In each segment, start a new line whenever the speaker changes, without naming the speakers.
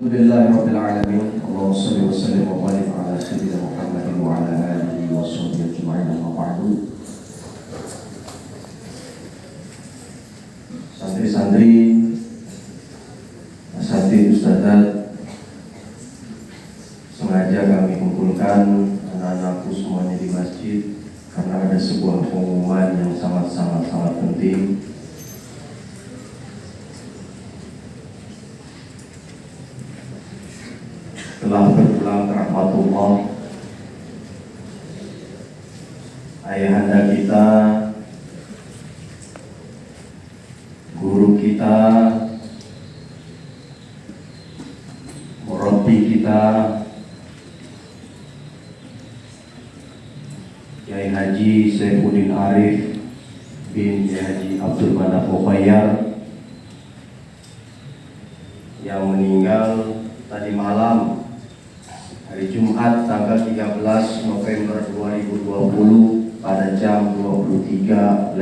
Alhamdulillahirabbil alamin. Allahumma shalli wa sallim wa barik ala sayyidina Muhammadin wa ala alihi wa sahbihi ajma'in. Amma ba'du. Santri-santri, asatidz, ustadzat, sengaja kami kumpulkan anak-anakku semuanya di masjid karena ada sebuah pengumuman yang sangat penting. Telah berpulang ke rahmatullah ayahanda kita, guru kita, murabbi kita, Kiai Haji Saifuddin Arif bin Kiai Haji Abdul Manaf Mukhayyar yang meninggal tadi malam, hari Jumat tanggal 13 November 2020 pada jam 23:16.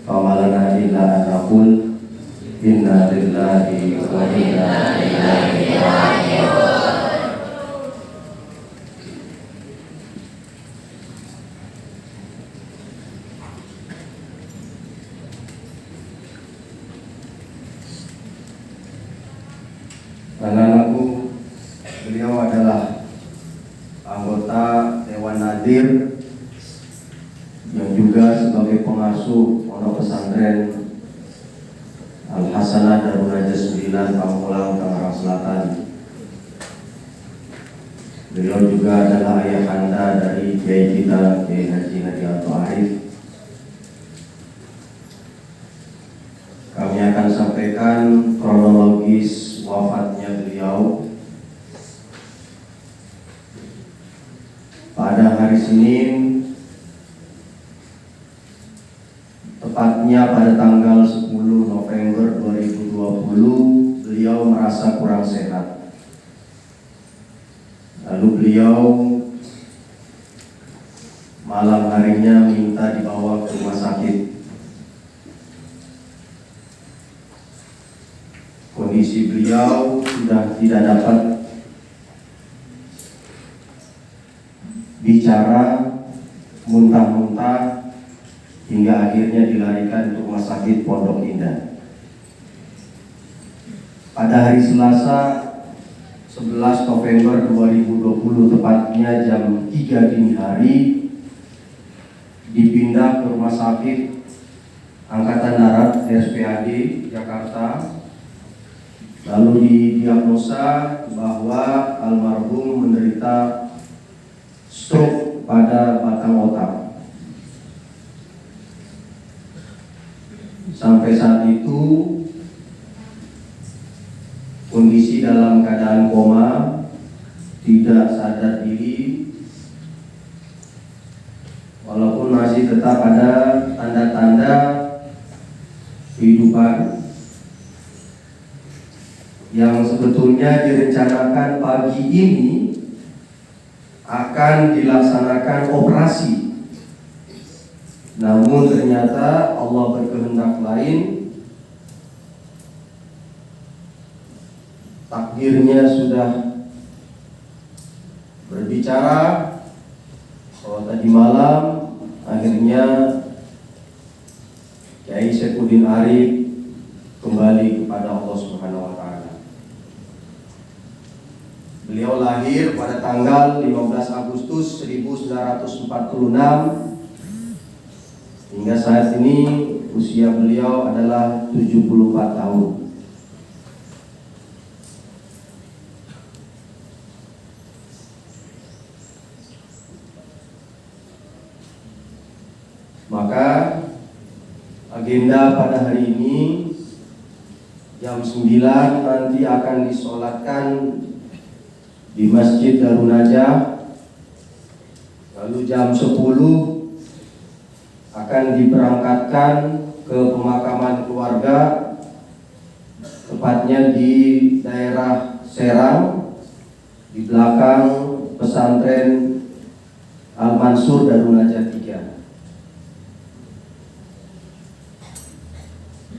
Famalana illa an naqul inna lillahi wa inna ilaihi raji'un. Anak-anakku, beliau adalah anggota Dewan Nadir yang juga sebagai pengasuh pondok pesantren Al-Hasanah Darul Najah 9 Pamulang, Tangerang Selatan. Beliau juga adalah ayahanda dari Kiai kita, Kiai Haji Hadiatul Arif. Kami akan sampaikan kronologis wafatnya beliau pada hari Senin, tepatnya pada tanggal 10 November 2020. Beliau merasa kurang sehat, lalu beliau malam harinya minta dibawa ke rumah sakit. Kondisi beliau sudah tidak dapat bicara, muntah-muntah, hingga akhirnya dilarikan ke rumah sakit Pondok Indah. Pada hari Selasa 11 November 2020, tepatnya jam 3 dini hari, dipindah ke rumah sakit Angkatan Darat RSPAD Jakarta. Lalu didiagnosa bahwa almarhum menderita stroke pada batang otak. Sampai saat itu kondisi dalam keadaan koma, tidak sadar diri, walaupun masih tetap ada tanda-tanda kehidupan yang sebetulnya direncanakan pagi ini akan dilaksanakan operasi. Namun ternyata Allah berkehendak lain. Takdirnya sudah berbicara bahwa tadi malam akhirnya Kiai Saifuddin Arif kembali kepada Allah Subhanahu wa Ta'ala. Beliau lahir pada tanggal 15 Agustus 1946. Hingga saat ini usia beliau adalah 74 tahun. Maka agenda pada hari ini jam 9 nanti akan disolatkan di Masjid Darul Najah. Lalu jam 10 akan diberangkatkan ke pemakaman keluarga, tepatnya di daerah Serang, di belakang pesantren Al-Mansur Darul Najah 3.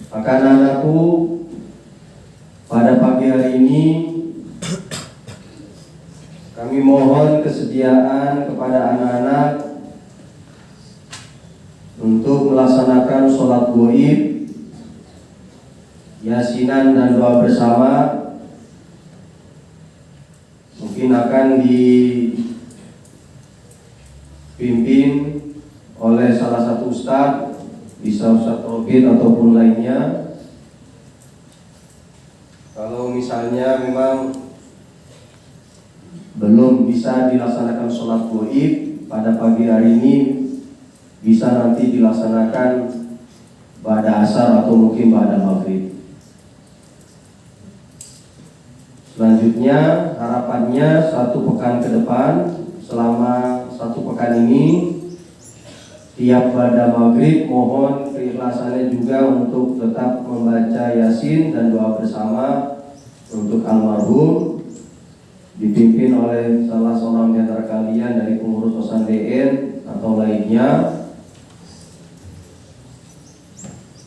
Maka anakku, pada pagi hari ini kami mohon kesediaan kepada anak-anak untuk melaksanakan sholat gaib, yasinan dan doa bersama. Mungkin akan dipimpin oleh salah satu ustadz, bisa Ustadz Robin ataupun lainnya. Kalau misalnya memang belum bisa dilaksanakan sholat gaib pada pagi hari ini, bisa nanti dilaksanakan pada asar atau mungkin pada maghrib. Selanjutnya harapannya 1 pekan ke depan, selama 1 pekan ini tiap pada maghrib mohon keikhlasannya juga untuk tetap membaca yasin dan doa bersama untuk almarhum, dipimpin oleh salah seorang di antara kalian dari pengurus pesantren atau lainnya.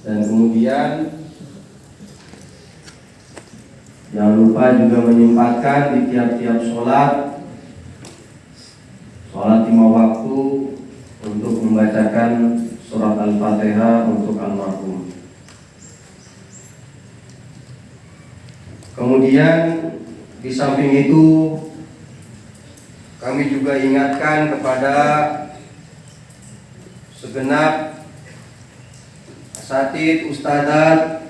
Dan kemudian jangan lupa juga menyempatkan di tiap-tiap sholat 5 waktu untuk membacakan surat Al-Fatihah untuk almarhum. Kemudian di samping itu kami juga ingatkan kepada segenap asatidz, ustadzat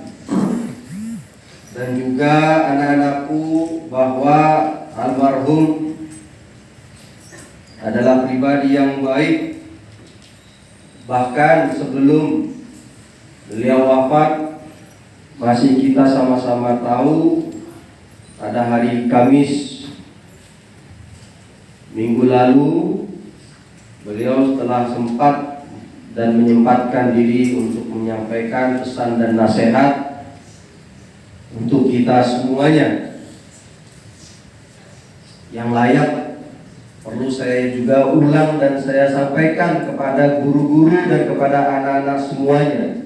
dan juga anak-anakku bahwa almarhum adalah pribadi yang baik. Bahkan sebelum beliau wafat, masih kita sama-sama tahu pada hari Kamis minggu lalu beliau telah sempat dan menyempatkan diri untuk menyampaikan pesan dan nasihat untuk kita semuanya yang layak. Perlu saya juga ulang dan saya sampaikan kepada guru-guru dan kepada anak-anak semuanya.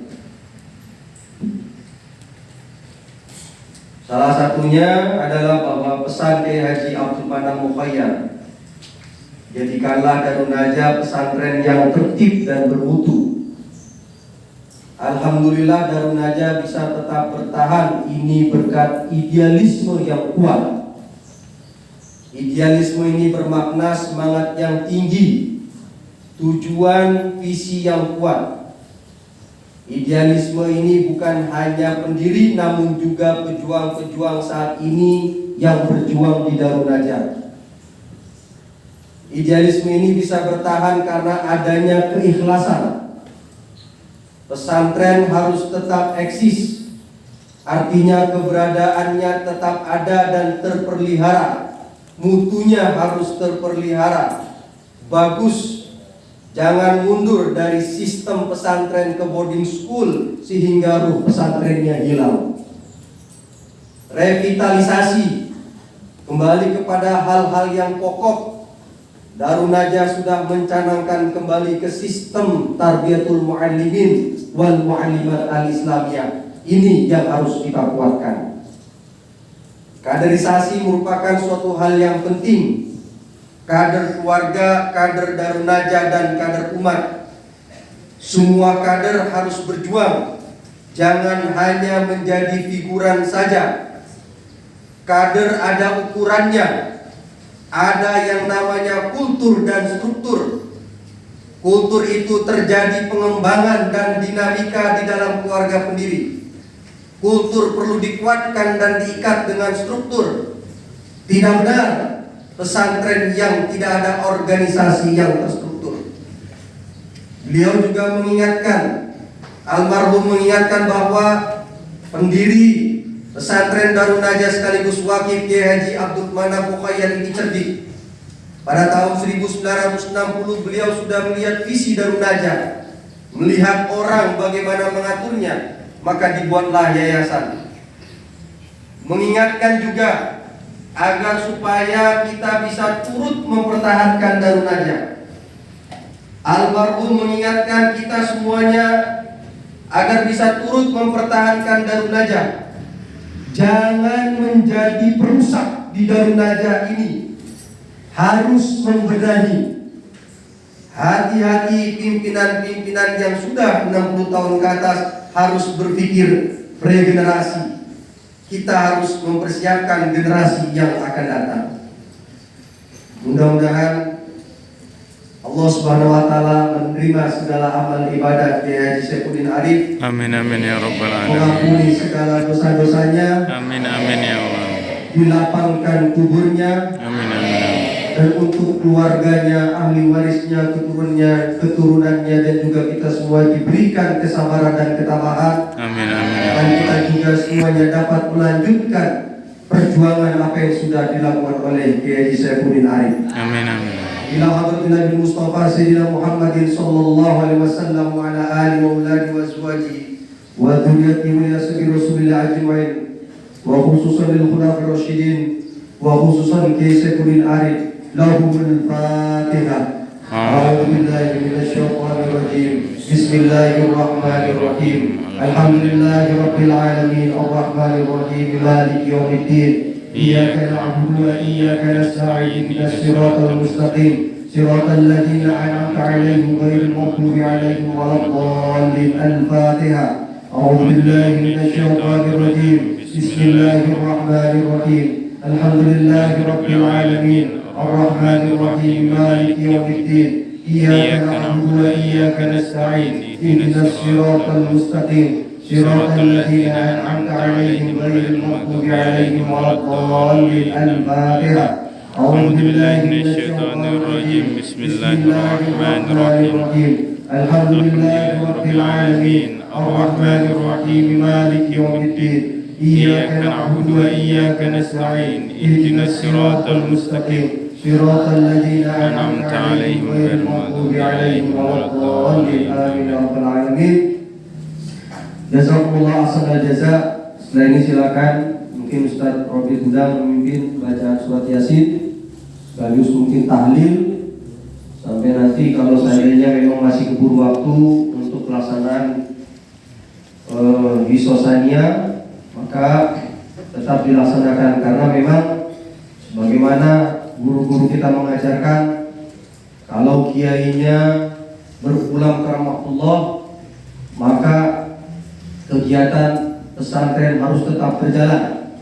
Salah satunya adalah bahwa pesan Kiai Haji Abdul Manap Mukhayyar, jadikanlah Darun Najah pesantren yang tertib dan bermutu. Alhamdulillah Darun Najah bisa tetap bertahan ini berkat idealisme yang kuat. Idealisme ini bermakna semangat yang tinggi, tujuan visi yang kuat. Idealisme ini bukan hanya pendiri namun juga pejuang-pejuang saat ini yang berjuang di Darun Najah. Idealisme ini bisa bertahan karena adanya keikhlasan. Pesantren harus tetap eksis, artinya keberadaannya tetap ada dan terpelihara. Mutunya harus terpelihara, bagus, jangan mundur dari sistem pesantren ke boarding school sehingga ruh pesantrennya hilang. Revitalisasi, kembali kepada hal-hal yang pokok. Darun Najah sudah mencanangkan kembali ke sistem tarbiyatul muallimin wal muallimat al-islamiyah. Ini yang harus kita kuatkan. Kaderisasi merupakan suatu hal yang penting. Kader keluarga, kader Darun Najah dan kader umat, semua kader harus berjuang. Jangan hanya menjadi figuran saja. Kader ada ukurannya. Ada yang namanya kultur dan struktur. Kultur itu terjadi pengembangan dan dinamika di dalam keluarga pendiri. Kultur perlu dikuatkan dan diikat dengan struktur. Tidak benar pesantren yang tidak ada organisasi yang terstruktur. Beliau juga mengingatkan, almarhum mengingatkan bahwa pendiri pesantren Darun Najah sekaligus wakil Kiai Haji Abdul Manap Mukhayyar ini cerdik. Pada tahun 1960 beliau sudah melihat visi Darun Najah, melihat orang bagaimana mengaturnya. Maka dibuatlah yayasan. Mengingatkan juga agar supaya kita bisa turut mempertahankan Darun Najah. Almarhum mengingatkan kita semuanya agar bisa turut mempertahankan Darun Najah. jangan menjadi perusak di Darun Najah ini. Harus membenahi. Hati-hati pimpinan-pimpinan yang sudah 60 tahun ke atas harus berpikir regenerasi. Kita harus mempersiapkan generasi yang akan datang. Mudah-mudahan Allah Subhanahu wa taala menerima segala amal ibadah Kiai Haji Saifuddin Arif.
Amin amin ya rabbal alamin.
Mengampuni segala dosa-dosanya.
Amin amin ya Allah.
Dilapangkan kuburnya.
Amin amin.
Dan untuk keluarganya, ahli warisnya, keturunannya dan juga kita semua diberikan kesabaran dan ketabahan.
Amin amin.
Dan kita juga semuanya dapat melanjutkan perjuangan apa yang sudah dilakukan oleh Kiai Haji Saifuddin Arif.
Amin amin.
Ila hadratin Nabi Mustafa Sayyidina Muhammadin sallallahu alaihi wasallam wa ala alihi wa auladihi wa azwajihi wa dzurriyyatihi wa ashabi Rasulillah ajma'in wa khususan lil khulafa'ir rasyidin wa khususan Kiai Saifuddin Arif lahumul Fatihah. A'udzu billahi minasy syaithanir rajim. Bismillahirrahmanirrahim. Alhamdulillahi rabbil alamin arrahmanir rahim maliki yaumiddin. Iyyaka na'budu wa iyyaka nasta'in ihdinas siratal mustaqim siratal ladzina an'amta 'alaihim ghairil maghdubi 'alaihim waladdallin. Al-Fatihah. A'udzu billahi minasy syaithanir rajim. Bismillahirrahmanirrahim. Alhamdulillahi rabbil alamin arrahmanir rahim maliki yaumiddin. Iyyaka na'budu wa iyyaka nasta'in ihdinas siratal mustaqim صراط الذين أنعمت عليهم غير المغضوب عليهم ولا الضالين. الفاتحة. أعوذ بالله من الشيطان الرجيم. بسم الله الرحمن الرحيم. الحمد لله رب العالمين الرحمن الرحيم مالك يوم الدين. إياك نعبد وإياك نستعين اهدنا الصراط المستقيم صراط الذين أنعمت عليهم غير المغضوب عليهم ولا الضالين. آمين يا رب العالمين. Jazakumullah ahsanal jaza. Setelah ini silakan mungkin Ustaz Robi Gudang memimpin bacaan surat Yasin, sekaligus mungkin tahlil, sampai nanti kalau seandainya memang masih keburu waktu untuk pelaksanaan hisosania, maka tetap dilaksanakan karena memang sebagaimana guru-guru kita mengajarkan, kalau kiainya berpulang ke rahmatullah, maka kegiatan pesantren harus tetap berjalan.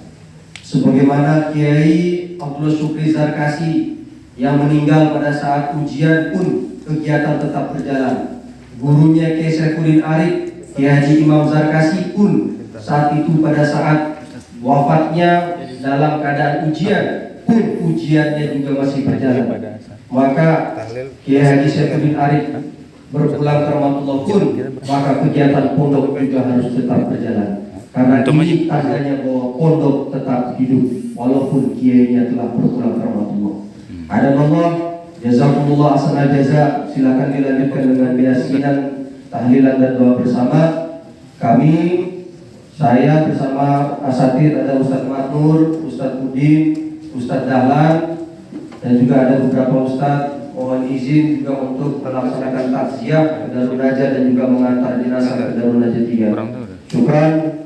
Sebagaimana Kiai Abdullah Syukri Zarkasi yang meninggal pada saat ujian pun kegiatan tetap berjalan. Gurunya Kiai Saifuddin Arif, Kiai Haji Imam Zarkasi pun saat itu pada saat wafatnya dalam keadaan ujian pun ujiannya juga masih berjalan. Maka Kiai Haji Saifuddin Arif berpulang ke rahmatullah pun, maka kegiatan pondok juga harus tetap berjalan. Karena ini tandanya bahwa pondok tetap hidup walaupun kiainya telah berpulang ke rahmatullah. Ada Allah, jazakumullah ahsanal jaza. Silakan dilanjutkan dengan keyakinan, tahlilan dan doa bersama. Kami, saya bersama asatid ada Ustaz Matnur, Ustaz Udin, Ustaz Dahlan, dan juga ada beberapa Ustaz. Mohon izin juga untuk melaksanakan takziah ke Darun Najah dan juga mengantar jenazah ke Darun Najah 3. Syukran.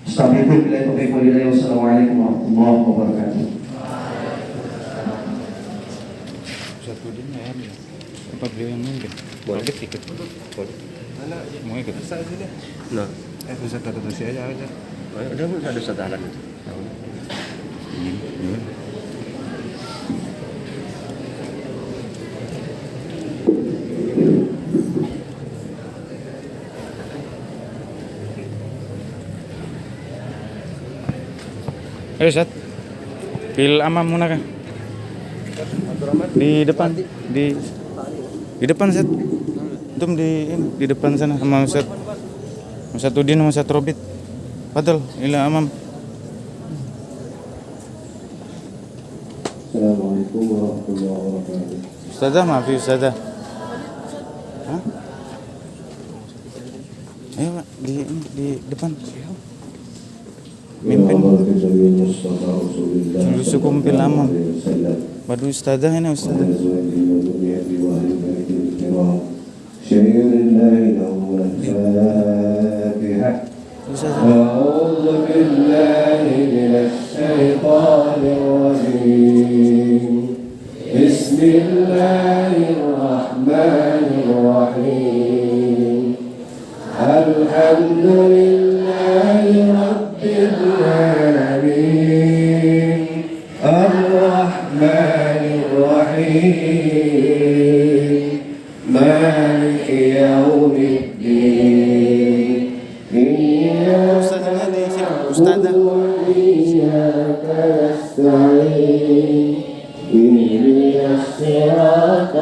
Assalamualaikum warahmatullahi wabarakatuh.
Satu dunia ya. Apa beliau yang mungkin? Boleh ikut. Boleh. Mau ikut? Nah, bisa tata-tata aja. Udah ada sadaran itu. Ini. Ayo Ustaz, pil amam muna ka. Di depan, di depan Ustaz. Antum di depan sana sama Ustaz. Ustaz Udin sama Ustaz Robit. Fadal, ila amam.
Assalamualaikum warahmatullahi wabarakatuh.
Ustazah, maafi Ustazah. Hah? Ayo Pak, di depan. Mimpin Sukum pil amam. Badu Ustazah ini Ustazah.
أعوذ بالله من الشيطان الرجيم بسم الله الرحمن الرحيم الحمد لله رب العالمين الرحمن الرحيم مالك يوم الدين إياك نعبد وإياك نستعين اهدنا الصراط